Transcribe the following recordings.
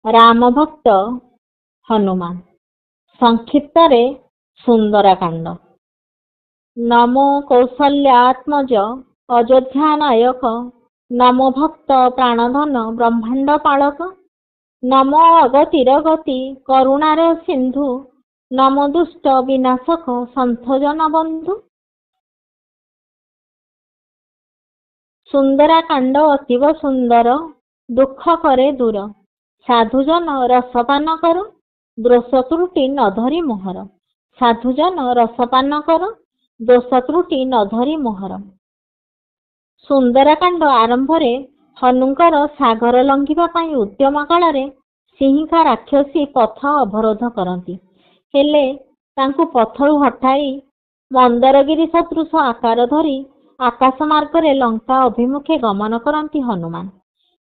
राम भक्त हनुमान। संक्षिप्तरे सुंदरकांड। नमो कौसल्यात्मज अयोध्या नायक, नमो भक्त प्राणधन ब्रह्मांड पालक, नमो अगतिर गति करुणार सिंधु, नमो दुष्ट विनाशक संत जन बंधु। सुंदरकांड अतीव सुंदर, दुख करे दूर, साधुजन रसपान कर, दोष त्रुटि न धरी मोहर। साधुजन रसपान कर, दोष त्रुटि न धरी मोहर। सुंदरकांड आरंभ रे हनुଙ୍କର सागर लंघिबा ପାଇଁ उद्यम काଳରେ सिंहिका राक्षसी पथ अवरोध करती। हेले तांकु पथरु हटाई मंदरगिरी सदृश आकार धरी आकाश मार्गरे लंका अभिमुखे गमन करती हनुमान।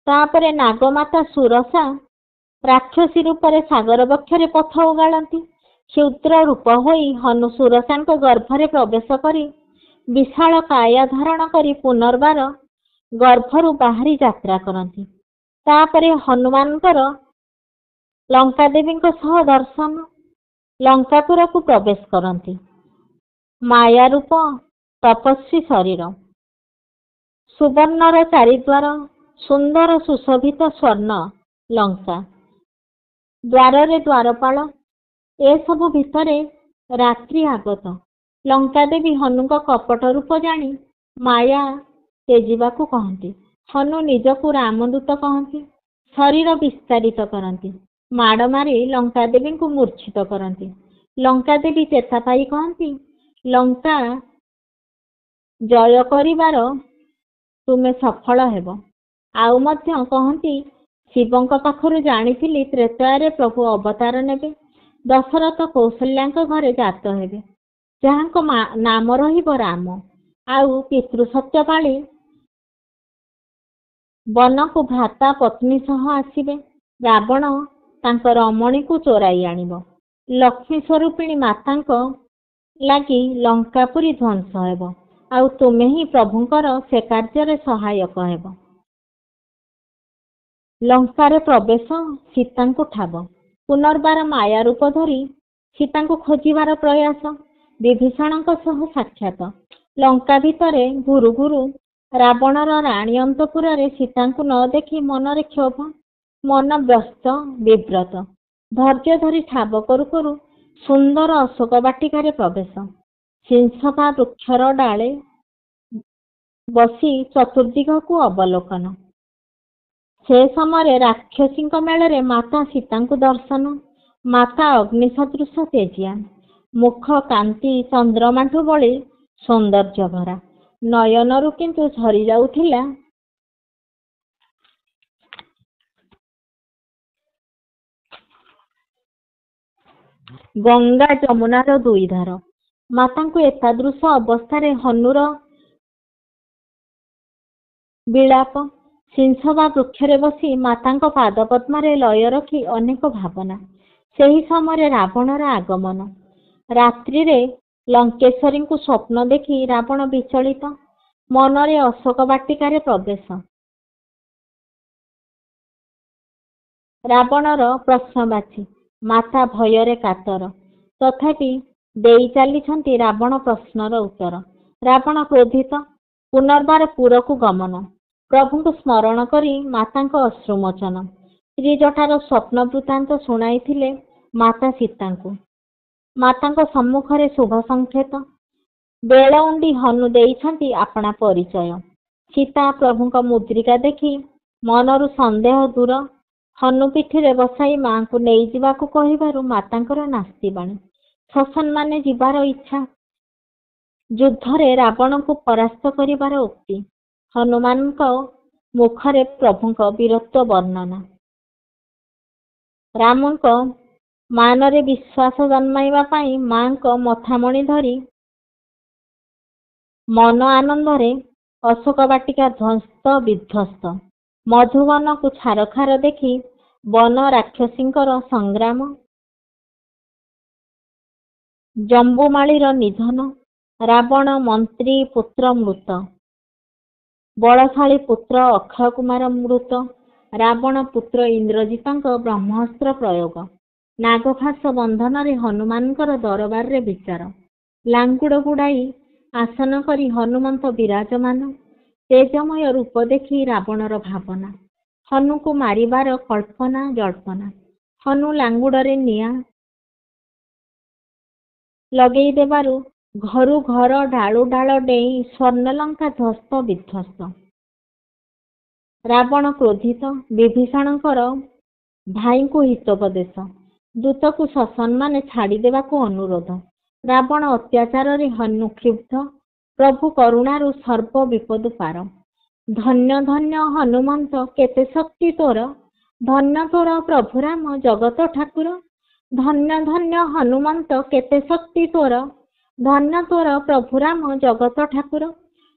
तापरे नागमाता सुरसा राक्षसी रूपरे सागर बक्षरे पथ उगाड़ती। क्षुद्र रूप होई हनु सुरसांक गर्भरे प्रवेश करी विशाल काया धारण करी पुनर्बार गर्भरु बाहरी यात्रा करती। तापरे हनुमानकर लंका देवींक सह दर्शन लंकापुर को प्रवेश करती। माया रूप तपस्वी शरीर, सुवर्णर चारिद्वार, सुंदर सुशोभित स्वर्ण लंका, द्वारे द्वारपाल, ए सबु भितरे रात्रि आगत। लंका देवी हनुक कपट रूप जानी माया तेजिबाकू कहती। हनु निजकू रामदूत कहती। शरीर विस्तारित करती। माड़ मारी लंका देवी को मूर्छित करती। लंका देवी चेता पाई कहती, लंका जय करिबार तुमे सफल हेब। आउ मध्य कहती, शिवंक पाखरु जानिथिली त्रेतयारे प्रभु अवतार नेबे। दशरथ कौशल्याक घरे जात हेबे, जहांक नाम रहिब राम। आउ पितृ सत्यपाली वन को भ्राता पत्नी सह आसिबे। रावण तांक रमणी को चोराई आनिब। लक्ष्मी स्वरूपिणी मातांक लागी लंकापुरी ध्वंस हेब। आउ तुमे ही प्रभुंकर से कार्य सहायक हेब। लंकार प्रवेश सीता को ठाब। पुनर्बार माया रूप धरी सीता को खोजिबार प्रयास। विभीषण सह साक्षात। लंका भितरे गुरु गुरु रावणर राणी अंतपुर सीता को न देखी मनरे क्षोभ। मन व्यस्त विव्रत। धैर्य धरी ठाब करू करू सुंदर अशोक बाटिकार प्रवेश। सिंसपा वृक्षर डाले बसी चतुर्दिग को अवलोकन। से समय राक्षसी मेल माता सीता को दर्शन। माता अग्नि सदृश तेजिया, मुख कांति चंद्रमाठू बड़ी सौंदर्य भरा। नयनरु किंतु झरी जाउथिला गंगा जमुनार दुई धार। माता को एतादृश अवस्था हनुर विलाप। सिंसवा वृक्षरे बसी माता पाद पद्मारे लय रखी अनेक भावना। सेही समय रावणर आगमन। रात्रि रे लंकेश्वरी को स्वप्न देखी रावण विचलित। मनरे अशोक बाटिकार प्रवेश। रावणर प्रश्नवाची। माता भୟରେ कातर। तथापि देई चलीछंती रावण प्रश्नर उत्तर। रावण क्रोधित। पुनर्बार पुर को गमन। प्रभु को स्मरण करी मातांक अश्रुमोचन। श्रीजटार स्वप्न वृत्तांत शुणाइथिले माता सीता को। मातांक सम्मुखरे शुभ संकेत। बेलउंडी हनु देइछंती आपना परिचय। सीता प्रभुंक मुद्रिका देखी मनरु संदेह दूर। हनु पिठिरे बसाई मां को नहीं जिबाकू कहिबारु मातांकर नास्ति बाणी। शसन माने जिबार इच्छा। युद्धरे रावण को परास्त करिबार उक्ति। हनुमान को मुखरे प्रभुंक वीरत्व वर्णना। राम को मानरे विश्वास जन्माइबा पाई मां को मथामणि धरी मन आनंदरे अशोक बाटिका ध्वस्त विध्वस्त। मधुवन को छारखार देखी वन राक्षसींकर संग्राम। जंबुमालीर निधन। रावण मंत्री पुत्र मृत। बलशाली पुत्र अक्षय कुमार मृत। ରାବଣ ପୁତ୍ର ଇନ୍ଦ୍ରଜିତଙ୍କ ବ୍ରହ୍ମାସ୍ତ୍ର ପ୍ରୟୋଗ, ନାଗଫାସ ବନ୍ଧନରେ ହନୁମାନଙ୍କର ଦରବାରରେ ବିଚାର, ଲାଙ୍ଗୁଡ଼ ଗୁଡ଼ାଇ ଆସନ କରି ହନୁମନ୍ତ ବିରାଜମାନ, ତେଜମୟ ରୂପ ଦେଖି ରାବଣର ଭାବନା, ହନୁକୁ ମାରିବାର କଳ୍ପନା ଜଳ୍ପନା, ହନୁ ଲାଙ୍ଗୁଡ଼ରେ ନିଆଁ ଲଗେଇ ଦେବାରୁ ଘରୁ ଘର ଡାଳୁ ଡାଳ ଡେଇଁ ସ୍ୱର୍ଣ୍ଣଲଙ୍କା ଧ୍ୱସ୍ତ ବିଧ୍ୱସ୍ତ। ରାବଣ କ୍ରୋଧିତ, ବିଭୀଷଣଙ୍କର ଭାଇଙ୍କୁ ହିତୋପଦେଶ, ଦୂତକୁ ସସମ୍ମାନେ ଛାଡ଼ିଦେବାକୁ ଅନୁରୋଧ। ରାବଣ ଅତ୍ୟାଚାରରେ ହନୁ କ୍ଷୁବ୍ଧ, ପ୍ରଭୁ କରୁଣାରୁ ସର୍ବ ବିପଦ ପାର। ଧନ୍ୟ ଧନ୍ୟ ହନୁମନ୍ତ କେତେ ଶକ୍ତି ତୋର, ଧନ୍ୟ ତୋର ପ୍ରଭୁ ରାମ ଜଗତ ଠାକୁର। ଧନ୍ୟ ଧନ୍ୟ ହନୁମନ୍ତ କେତେ ଶକ୍ତି ତୋର, ଧନ୍ୟ ତୋର ପ୍ରଭୁ ରାମ ଜଗତ ଠାକୁର।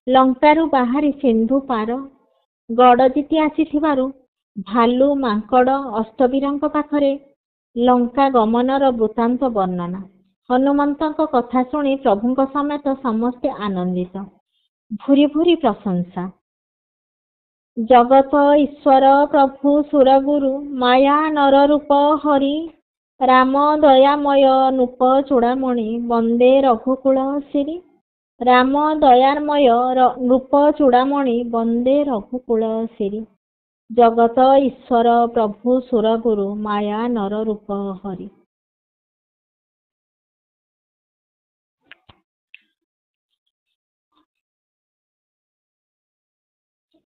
ଲଙ୍କାରୁ ବାହାରି ସିନ୍ଧୁ ପାର, ଗଡ଼ ଜିତି ଆସିଥିବାରୁ ଭାଲୁ ମାଙ୍କଡ଼ ଅସ୍ତବୀରଙ୍କ ପାଖରେ ଲଙ୍କା ଗମନର ବୃତ୍ତାନ୍ତ ବର୍ଣ୍ଣନା। ହନୁମନ୍ତଙ୍କ କଥା ଶୁଣି ପ୍ରଭୁଙ୍କ ସମେତ ସମସ୍ତେ ଆନନ୍ଦିତ, ଭୁରି ଭୁରି ପ୍ରଶଂସା। ଜଗତ ଈଶ୍ୱର ପ୍ରଭୁ ସୁରଗୁରୁ, ମାୟା ନର ରୂପ ହରି, ରାମ ଦୟାମୟ ନୃପ ଚୂଡ଼ାମଣି, ବନ୍ଦେ ରଘୁକୁଳ ସିରି। ରାମ ଦୟାମୟ ନୃପ ଚୂଡ଼ାମଣି, ବନ୍ଦେ ରଘୁକୁଳ ସିରି। ଜଗତ ଈଶ୍ୱର ପ୍ରଭୁ ସୁରଗୁରୁ, ମାୟା ନର ରୂପ ହରି।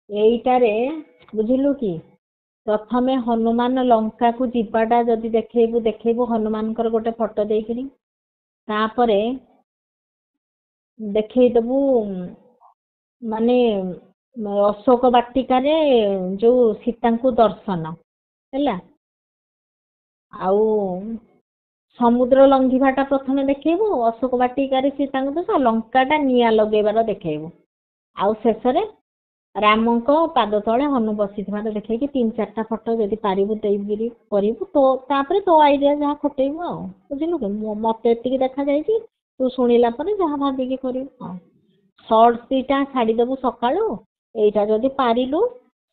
ଏଇଟାରେ ବୁଝିଲୁ କି, ପ୍ରଥମେ ହନୁମାନ ଲଙ୍କାକୁ ଯିବାଟା ଯଦି ଦେଖେଇବୁ ହନୁମାନଙ୍କର ଗୋଟେ ଫଟୋ ଦେଇକିରି, ତାପରେ ଦେଖେଇଦବୁ ମାନେ ଅଶୋକ ବାଟିକାରେ ଯୋଉ ସୀତାଙ୍କୁ ଦର୍ଶନ ହେଲା। ଆଉ ସମୁଦ୍ର ଲଙ୍ଘିବାଟା ପ୍ରଥମେ ଦେଖେଇବୁ, ଅଶୋକ ବାଟିକାରେ ସୀତାଙ୍କୁ ଦର୍ଶନ, ଲଙ୍କାଟା ନିଆଁ ଲଗେଇବାର ଦେଖେଇବୁ, ଆଉ ଶେଷରେ ରାମଙ୍କ ପାଦ ତଳେ ହନୁ ବସିଥିବାର ଦେଖେଇକି 3-4ଟା ଫଟୋ ଯଦି ପାରିବୁ ଦେଇକିରି କରିବୁ, ତାପରେ ତୋ ଆଇଡିଆ ଯାହା ଖଟେଇବୁ ଆଉ। ବୁଝିଲୁ କି, ମତେ ଏତିକି ଦେଖାଯାଇଛି, ତୁ ଶୁଣିଲା ପରେ ଯାହା ଭାବିକି କରିବୁ ଆଉ। ସର୍ଟସ୍ 2ଟା ଛାଡ଼ିଦେବୁ ସକାଳୁ, ଏଇଟା ଯଦି ପାରିଲୁ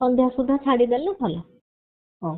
ସନ୍ଧ୍ୟା ସୁଦ୍ଧା ଛାଡ଼ିଦେଲେ ଭଲ। ହଉ।